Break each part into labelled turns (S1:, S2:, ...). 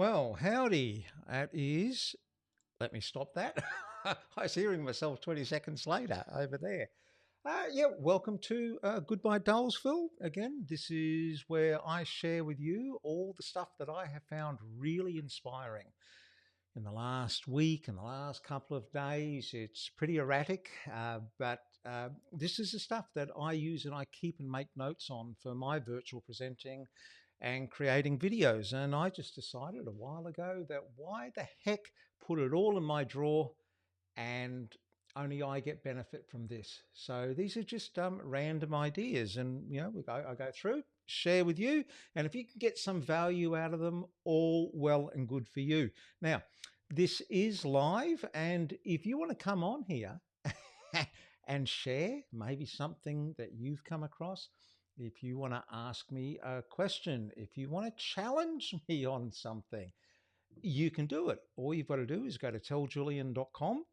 S1: Well, howdy. That is, let me stop that. I was hearing myself 20 seconds later over there. Welcome to Goodbye Dullsville. Again, this is where I share with you all the stuff that I have found really inspiring in the last week and the last couple of days. It's pretty erratic, but this is the stuff that I use and I keep and make notes on for my virtual presenting and creating videos. And I just decided a while ago that why the heck put it all in my drawer and only I get benefit from this. So these are just random ideas, and I go through, share with you, and if you can get some value out of them, all well and good for you. Now, this is live, and if you want to come on here and share maybe something that you've come across, if you want to ask me a question, if you want to challenge me on something, you can do it. All you've got to do is go to telljulian.com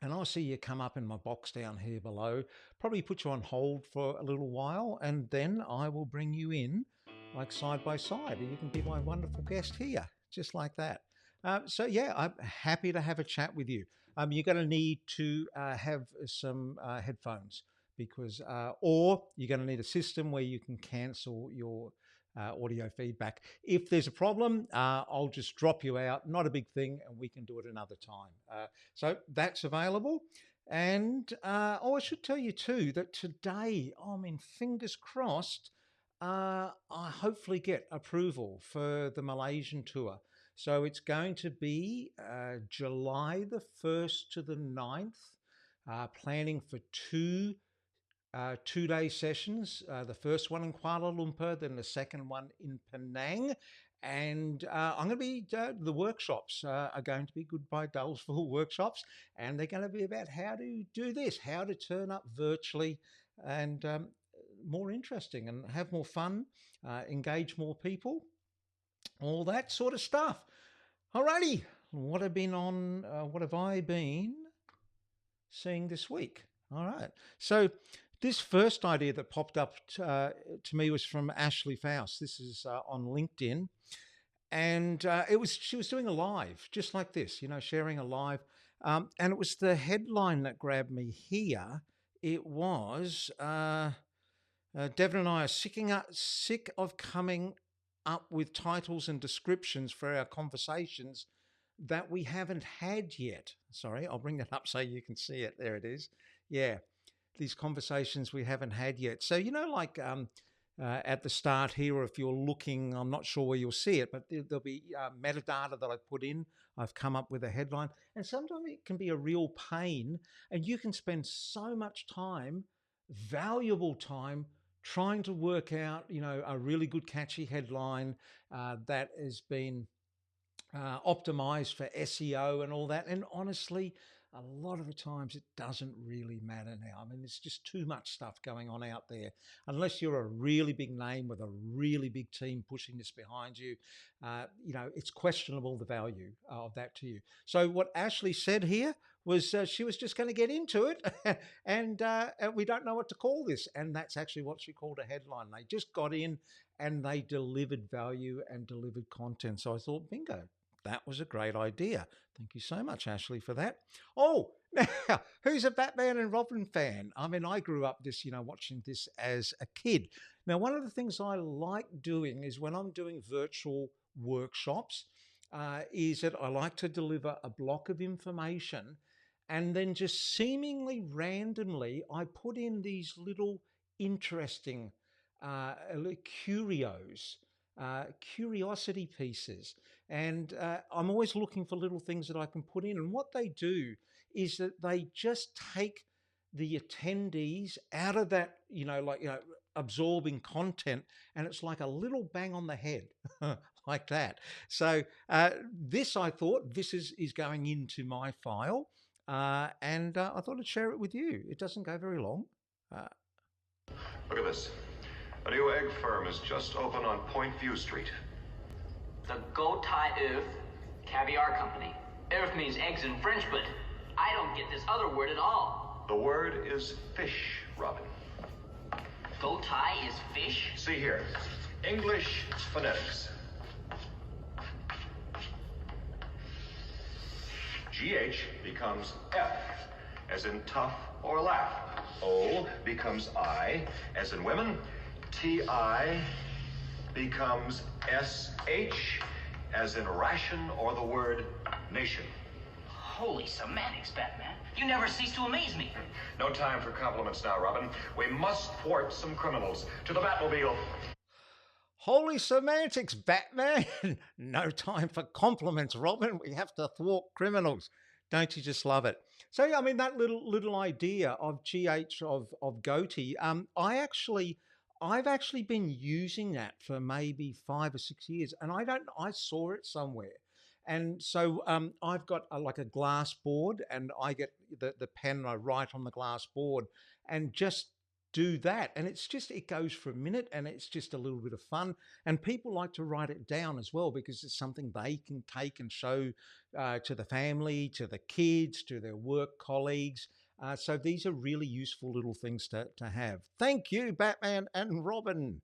S1: and I'll see you come up in my box down here below, probably put you on hold for a little while, and then I will bring you in like side by side, and you can be my wonderful guest here, just like that. I'm happy to have a chat with you. You're going to need to have some headphones or you're going to need a system where you can cancel your audio feedback. If there's a problem, I'll just drop you out. Not a big thing, and we can do it another time. So that's available. And I should tell you too that today, fingers crossed, I hopefully get approval for the Malaysian tour. So it's going to be July the 1st to the 9th, planning for two-day sessions. The first one in Kuala Lumpur, then the second one in Penang. And I'm going to be, the workshops are going to be Goodbye Dullsville workshops. And they're going to be about how to do this, how to turn up virtually and more interesting and have more fun, engage more people, all that sort of stuff. Alrighty, what have I been seeing this week? All right, so this first idea that popped up to me was from Ashley Faust. This is on LinkedIn, and she was doing a live just like this, sharing a live, and it was the headline that grabbed me here. It was Devon and I are sick of coming up with titles and descriptions for our conversations that we haven't had yet. Sorry, I'll bring that up so you can see it. There it is. Yeah. These conversations we haven't had yet. So, at the start here, or if you're looking, I'm not sure where you'll see it, but there'll be metadata that I put in. I've come up with a headline, and sometimes it can be a real pain, and you can spend so much time, valuable time, trying to work out, a really good catchy headline that has been optimized for SEO and all that. And honestly, a lot of the times it doesn't really matter now. There's just too much stuff going on out there. Unless you're a really big name with a really big team pushing this behind you, it's questionable the value of that to you. So what Ashley said here was she was just going to get into it and we don't know what to call this. And that's actually what she called a headline. They just got in and they delivered value and delivered content. So I thought, bingo. That was a great idea. Thank you so much, Ashley, for that. Oh, now, who's a Batman and Robin fan? I grew up watching this as a kid. Now, one of the things I like doing is when I'm doing virtual workshops, is that I like to deliver a block of information and then just seemingly randomly, I put in these little interesting curiosity pieces. And I'm always looking for little things that I can put in. And what they do is that they just take the attendees out of that, absorbing content. And it's like a little bang on the head like that. So this, I thought, this is going into my file. And I thought I'd share it with you. It doesn't go very long.
S2: Look at this. A new egg firm is just open on Point View Street.
S3: The Go Thai Earth Caviar Company. Earth means eggs in French, but I don't get this other word at all.
S2: The word is fish, Robin.
S3: Go Thai is fish?
S2: See here. English phonetics. GH becomes F, as in tough or laugh. O becomes I, as in women. TI becomes SH, as in ration or the word nation.
S3: Holy semantics, Batman. You never cease to amaze me.
S2: No time for compliments now, Robin. We must thwart some criminals. To the Batmobile.
S1: Holy semantics, Batman. No time for compliments, Robin. We have to thwart criminals. Don't you just love it? So, I mean, that little idea of GH of goatee, I've actually been using that for maybe 5 or 6 years, and I saw it somewhere. And so I've got like a glass board, and I get the pen and I write on the glass board and just do that. And it goes for a minute, and it's just a little bit of fun. And people like to write it down as well, because it's something they can take and show to the family, to the kids, to their work colleagues. So these are really useful little things to have. Thank you, Batman and Robin.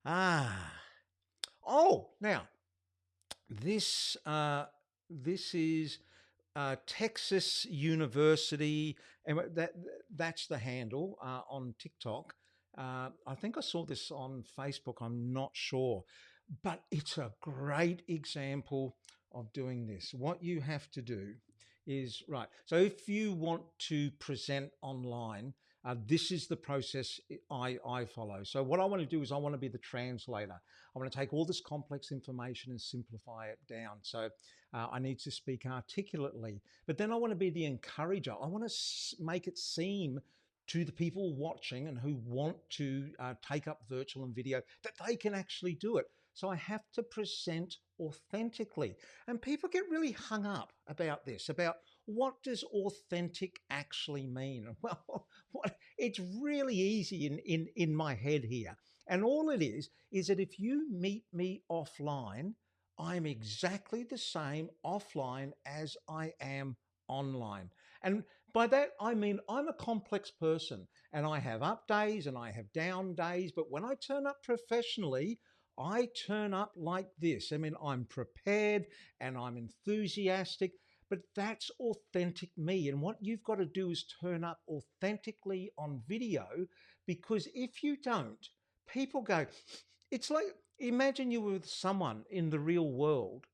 S1: Now, this is Texas University, and that's the handle on TikTok. I think I saw this on Facebook. I'm not sure, but it's a great example of doing this. What you have to do is, right, so if you want to present online, this is the process I follow. So what I want to do is I want to be the translator. I want to take all this complex information and simplify it down. So I need to speak articulately, but then I want to be the encourager. I want to make it seem to the people watching and who want to take up virtual and video that they can actually do it. So I have to present authentically. And people get really hung up about this, about what does authentic actually mean? Well, it's really easy in my head here. And all it is that if you meet me offline, I'm exactly the same offline as I am online. And by that, I mean, I'm a complex person, and I have up days and I have down days. But when I turn up professionally, I turn up like this. I mean, I'm prepared and I'm enthusiastic, but that's authentic me. And what you've got to do is turn up authentically on video, because if you don't, people go, it's like, imagine you were with someone in the real world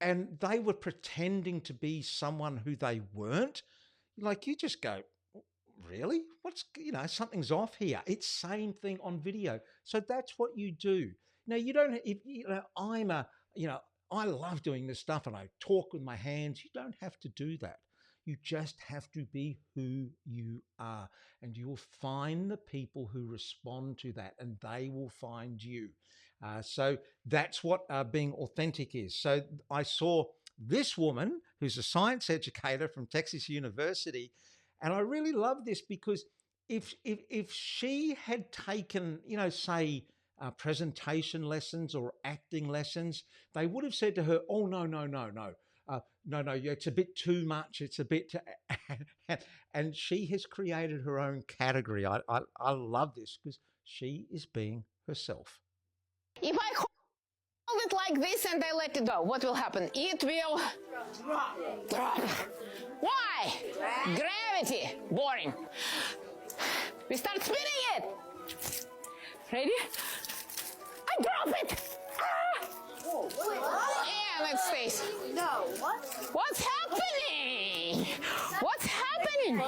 S1: and they were pretending to be someone who they weren't. Like, you just go, really? Something's off here. It's same thing on video. So that's what you do. Now, you don't, I love doing this stuff and I talk with my hands. You don't have to do that. You just have to be who you are, and you will find the people who respond to that, and they will find you. So that's what being authentic is. So I saw this woman who's a science educator from Texas University, and I really love this, because if she had taken, say, presentation lessons or acting lessons, they would have said to her, "Oh, no, it's a bit too much. It's a bit," and she has created her own category. I love this, because she is being herself.
S4: If I hold it like this and I let it go, what will happen? It will drop. Why? Gravity. Boring. We start spinning it. Ready? I drop it. And it stays.
S5: No, what?
S4: What's happening? What's happening?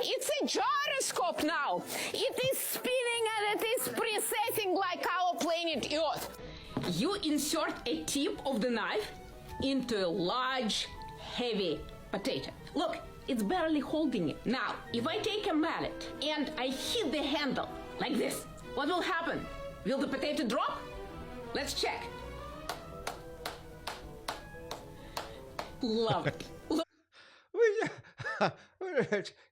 S4: It's a gyroscope now. It is spinning and it is precessing like our planet Earth. You insert a tip of the knife into a large, heavy potato. Look, it's barely holding it. Now, if I take a mallet and I hit the handle like this, what will happen? Will the potato drop? Let's check. Love it.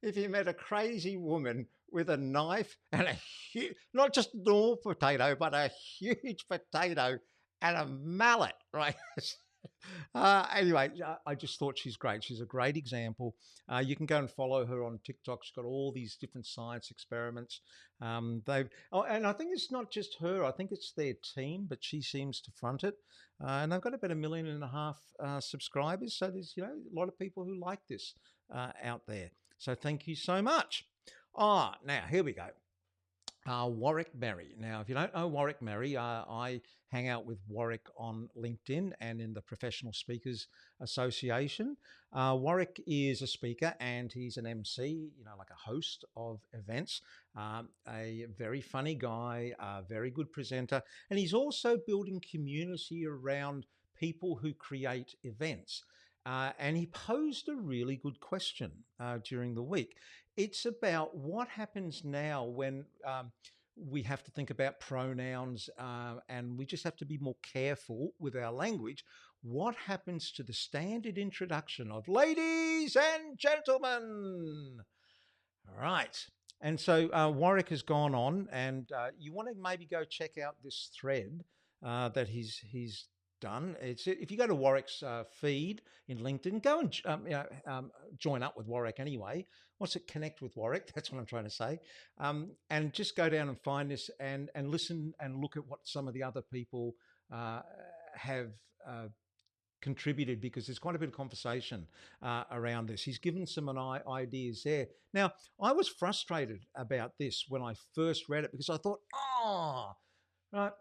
S1: If you met a crazy woman with a knife and a huge, not just a normal potato, but a huge potato and a mallet, right? Anyway, I just thought she's great. She's a great example. You can go and follow her on TikTok. She's got all these different science experiments. And I think it's not just her. I think it's their team, but she seems to front it. And they've got about 1.5 million subscribers. So there's a lot of people who like this out there. So thank you so much. Now here we go. Warwick Merry. Now, if you don't know Warwick Merry, I hang out with Warwick on LinkedIn and in the Professional Speakers Association. Warwick is a speaker and he's an MC, like a host of events, a very funny guy, a very good presenter, and he's also building community around people who create events. And he posed a really good question during the week. It's about what happens now when we have to think about pronouns and we just have to be more careful with our language. What happens to the standard introduction of ladies and gentlemen? Right. And so Warwick has gone on, and you want to maybe go check out this thread that he's done. If you go to Warwick's feed in LinkedIn, go and join up with Warwick anyway. What's it? Connect with Warwick. That's what I'm trying to say. And just go down and find this and listen and look at what some of the other people have contributed, because there's quite a bit of conversation around this. He's given some ideas there. Now, I was frustrated about this when I first read it because I thought, right,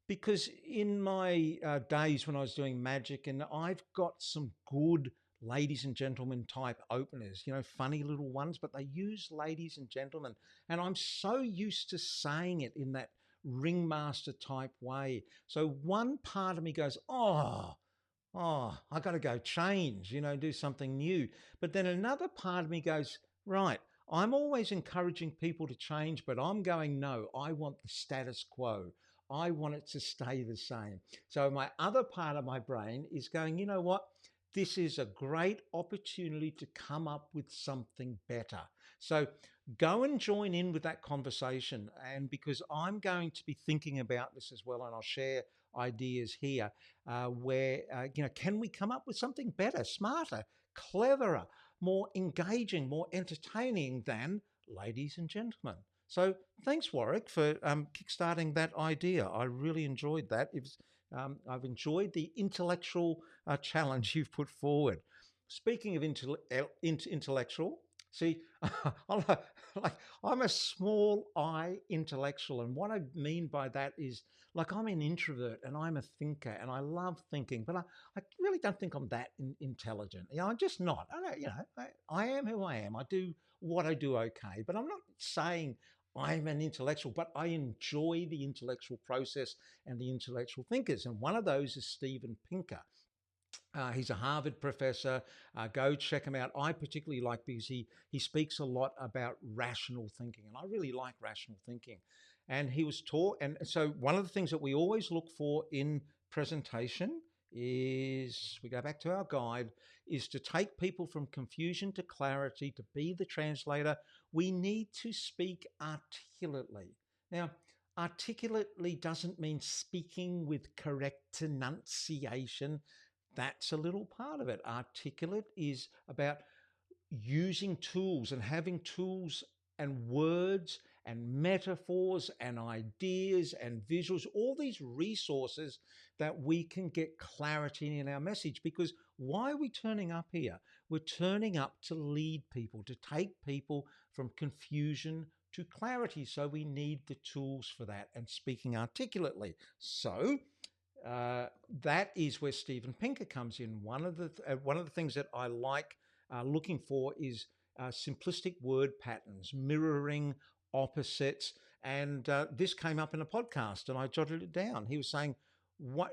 S1: because in my days when I was doing magic, and I've got some good ladies and gentlemen type openers, funny little ones, but they use ladies and gentlemen. And I'm so used to saying it in that ringmaster type way. So one part of me goes, I got to go change, do something new. But then another part of me goes, right, I'm always encouraging people to change, but I'm going, no, I want the status quo. I want it to stay the same. So my other part of my brain is going, you know what? This is a great opportunity to come up with something better. So go and join in with that conversation. And because I'm going to be thinking about this as well, and I'll share ideas here where, can we come up with something better, smarter, cleverer, more engaging, more entertaining than ladies and gentlemen? So thanks, Warwick, for kickstarting that idea. I really enjoyed that. I've enjoyed the intellectual challenge you've put forward. Speaking of intellectual, see, I'm a small I intellectual. And what I mean by that is, I'm an introvert and I'm a thinker and I love thinking, but I really don't think I'm that intelligent. I'm just not. I am who I am. I do what I do okay, but I'm not saying I'm an intellectual, but I enjoy the intellectual process and the intellectual thinkers. And one of those is Steven Pinker. He's a Harvard professor. Go check him out. I particularly like because he speaks a lot about rational thinking, and I really like rational thinking. And he was taught, and so one of the things that we always look for in presentation is, we go back to our guide, is to take people from confusion to clarity, to be the translator. We need to speak articulately. Now, articulately doesn't mean speaking with correct enunciation. That's a little part of it. Articulate is about using tools and having tools and words and metaphors and ideas and visuals, all these resources that we can get clarity in our message. Because why are we turning up here? We're turning up to lead people, to take people from confusion to clarity. So we need the tools for that, and speaking articulately. So that is where Steven Pinker comes in. One of the things that I like looking for is simplistic word patterns, mirroring opposites. And this came up in a podcast, and I jotted it down. He was saying,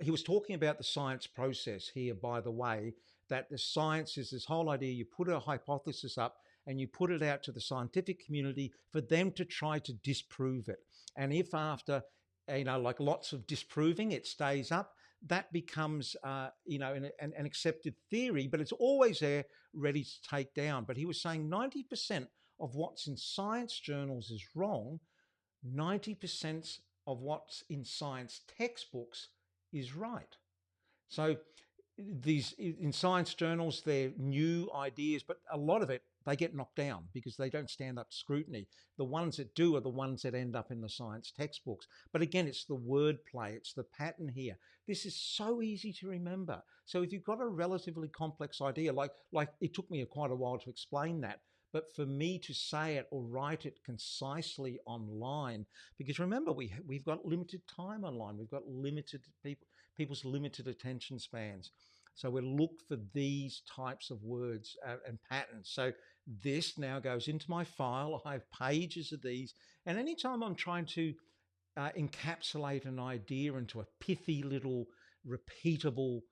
S1: he was talking about the science process here, by the way, that the science is this whole idea. You put a hypothesis up and you put it out to the scientific community for them to try to disprove it. And if after lots of disproving, it stays up, that becomes, an accepted theory, but it's always there ready to take down. But he was saying 90% of what's in science journals is wrong. 90% of what's in science textbooks is right. So these in science journals, they're new ideas, but a lot of it they get knocked down because they don't stand up to scrutiny. The ones that do are the ones that end up in the science textbooks. But again, it's the wordplay, it's the pattern here. This is so easy to remember. So if you've got a relatively complex idea, like it took me quite a while to explain that, but for me to say it or write it concisely online, because remember, we've got limited time online, we've got limited people's limited attention spans. So we look for these types of words and patterns. So this now goes into my file. I have pages of these, and anytime I'm trying to encapsulate an idea into a pithy little repeatable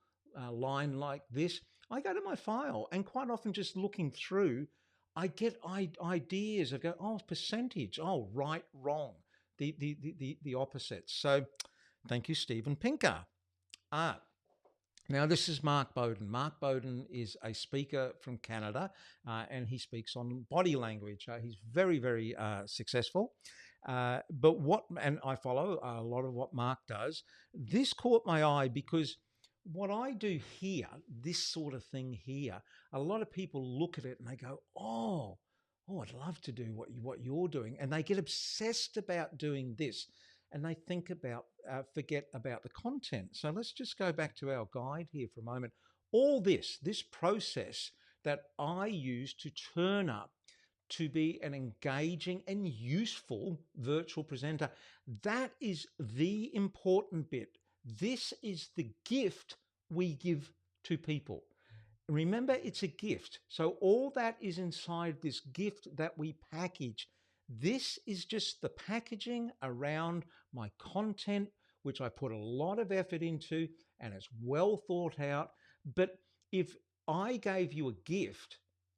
S1: line like this, I go to my file, and quite often just looking through, I get ideas. I go, oh, percentage, oh, right, wrong, the opposites. So thank you, Stephen Pinker. Now, this is Mark Bowden. Mark Bowden is a speaker from Canada, and he speaks on body language. He's very, very successful. And I follow a lot of what Mark does. This caught my eye because what I do here, this sort of thing here, a lot of people look at it and they go, oh, I'd love to do what you're doing. And they get obsessed about doing this. And they forget about the content. So let's just go back to our guide here for a moment. All this process that I use to turn up to be an engaging and useful virtual presenter, that is the important bit. This is the gift we give to people. Remember, it's a gift. So all that is inside this gift that we package. This is just the packaging around my content, which I put a lot of effort into and it's well thought out. But if I gave you a gift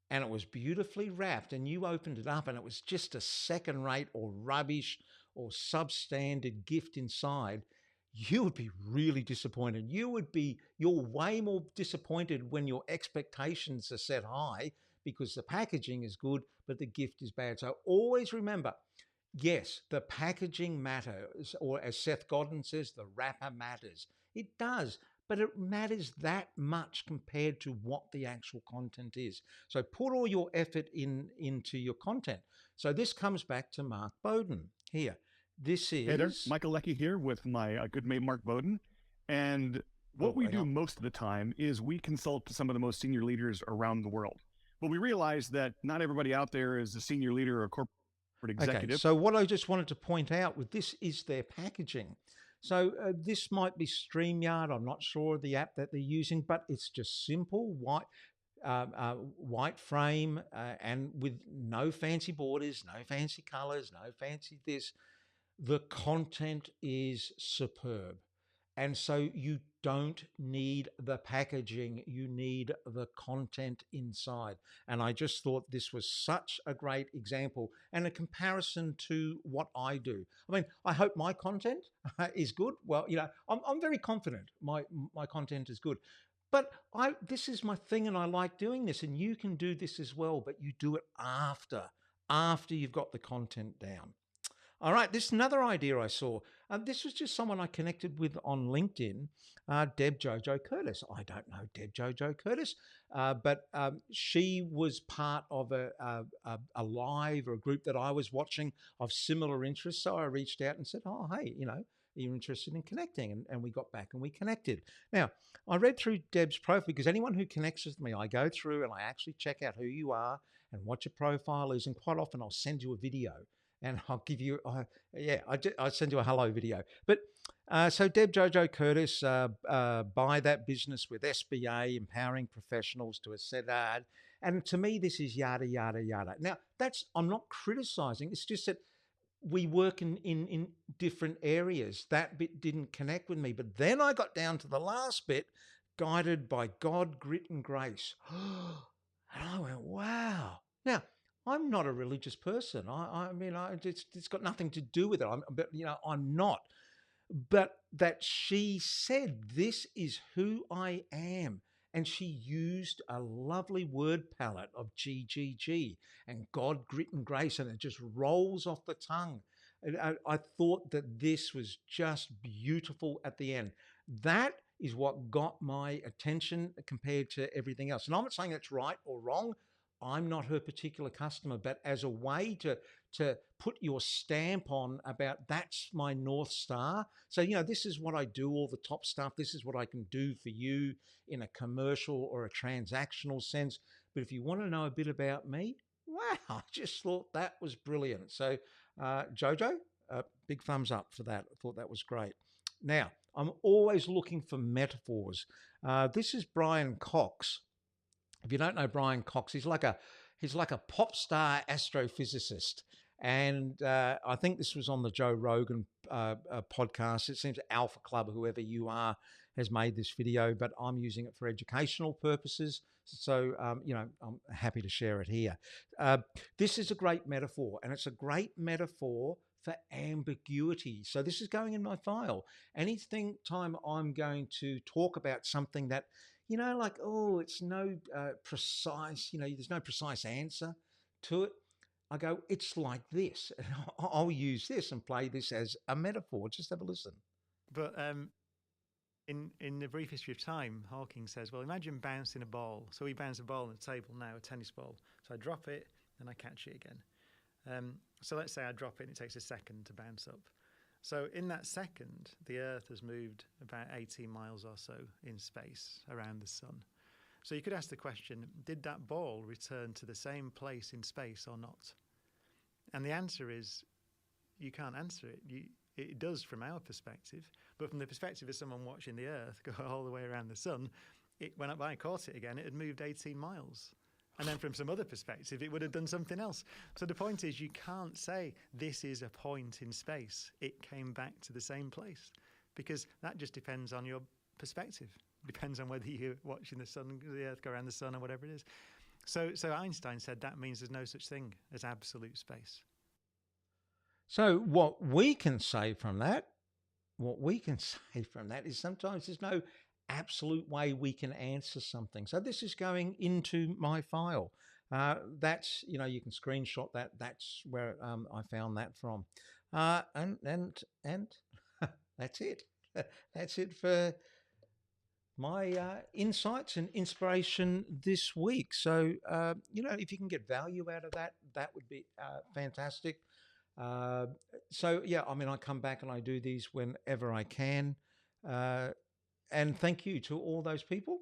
S1: and it was beautifully wrapped and you opened it up and it was just a second rate or rubbish or substandard gift inside, you would be really disappointed. You're way more disappointed when your expectations are set high because the packaging is good, but the gift is bad. So always remember, yes, the packaging matters, or as Seth Godin says, the wrapper matters. It does, but it matters that much compared to what the actual content is. So put all your effort into your content. So this comes back to Mark Bowden here. This is...
S5: Hey there, Michael Leckie here with my good mate Mark Bowden. And what we do most of the time is we consult some of the most senior leaders around the world. But we realize that not everybody out there is a senior leader or corporate executive.
S1: Okay, so what I just wanted to point out with this is their packaging. So this might be StreamYard. I'm not sure the app that they're using, but it's just simple white frame and with no fancy borders, no fancy colors, no fancy this. The content is superb. And so you don't need the packaging, you need the content inside. And I just thought this was such a great example and a comparison to what I do. I mean, I hope my content is good. Well, I'm very confident my content is good. But this is my thing and I like doing this, and you can do this as well, but you do it after you've got the content down. All right, this is another idea I saw. This was just someone I connected with on LinkedIn, Deb JoJo Curtis. I don't know Deb JoJo Curtis, but she was part of a live or a group that I was watching of similar interests. So I reached out and said, oh, hey, you're interested in connecting? And we got back and we connected. Now, I read through Deb's profile because anyone who connects with me, I go through and I actually check out who you are and what your profile is. And quite often I'll send you a video. And I'll give you, I'll send you a hello video. But so Deb JoJo Curtis, buy that business with SBA, empowering professionals to etc. And to me, this is yada, yada, yada. Now, I'm not criticizing. It's just that we work in different areas. That bit didn't connect with me. But then I got down to the last bit, guided by God, grit and grace. And I went, wow. Now, I'm not a religious person. It's got nothing to do with it. I'm not. But that she said, this is who I am. And she used a lovely word palette of GGG and God, grit and grace, and it just rolls off the tongue. I thought that this was just beautiful at the end. That is what got my attention compared to everything else. And I'm not saying that's right or wrong. I'm not her particular customer, but as a way to put your stamp on about that's my North Star. So, this is what I do, all the top stuff. This is what I can do for you in a commercial or a transactional sense. But if you want to know a bit about me, wow, I just thought that was brilliant. So, JoJo, big thumbs up for that. I thought that was great. Now, I'm always looking for metaphors. This is Brian Cox. If you don't know Brian Cox, he's like a pop star astrophysicist. And I think this was on the Joe Rogan podcast. It seems Alpha Club, whoever you are, has made this video, but I'm using it for educational purposes. So, I'm happy to share it here. This is a great metaphor, and it's a great metaphor for ambiguity. So this is going in my file. Anything time I'm going to talk about something that, like, it's no precise, there's no precise answer to it. I go, it's like this. And I'll use this and play this as a metaphor. Just have a listen.
S6: But in the brief history of time, Hawking says, well, imagine bouncing a ball. So we bounce a ball on the table now, a tennis ball. So I drop it and I catch it again. So let's say I drop it and it takes a second to bounce up. So in that second, the Earth has moved about 18 miles or so in space around the sun. So you could ask the question, did that ball return to the same place in space or not? And the answer is, you can't answer it. It does from our perspective, but from the perspective of someone watching the Earth go all the way around the sun, when I caught it again, it had moved 18 miles. And then from some other perspective, it would have done something else. So the point is, you can't say this is a point in space. It came back to the same place, because that just depends on your perspective. Depends on whether you're watching the Earth go around the sun or whatever it is. So Einstein said that means there's no such thing as absolute space.
S1: So what we can say from that is sometimes there's no absolute way we can answer something. So this is going into my file. That's, you can screenshot that. That's where I found that from. And that's it. That's it for my insights and inspiration this week. So, if you can get value out of that, that would be fantastic. So, yeah, I come back and I do these whenever I can. And thank you to all those people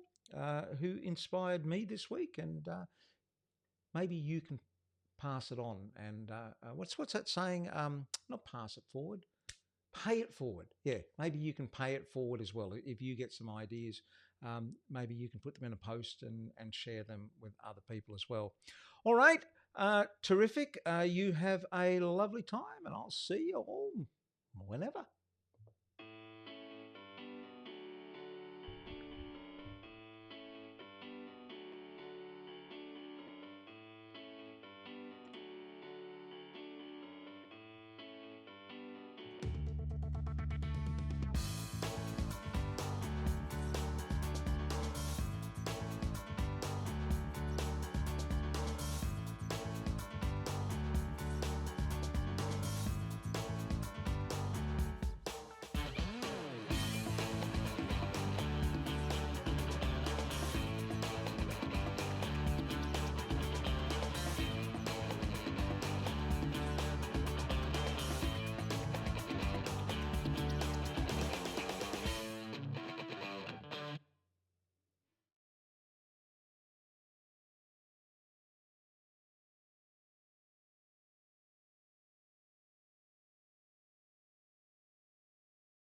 S1: who inspired me this week. And maybe you can pass it on. And what's that saying? Not pass it forward. Pay it forward. Yeah, maybe you can pay it forward as well. If you get some ideas, maybe you can put them in a post and share them with other people as well. All right, terrific. You have a lovely time, and I'll see you all whenever.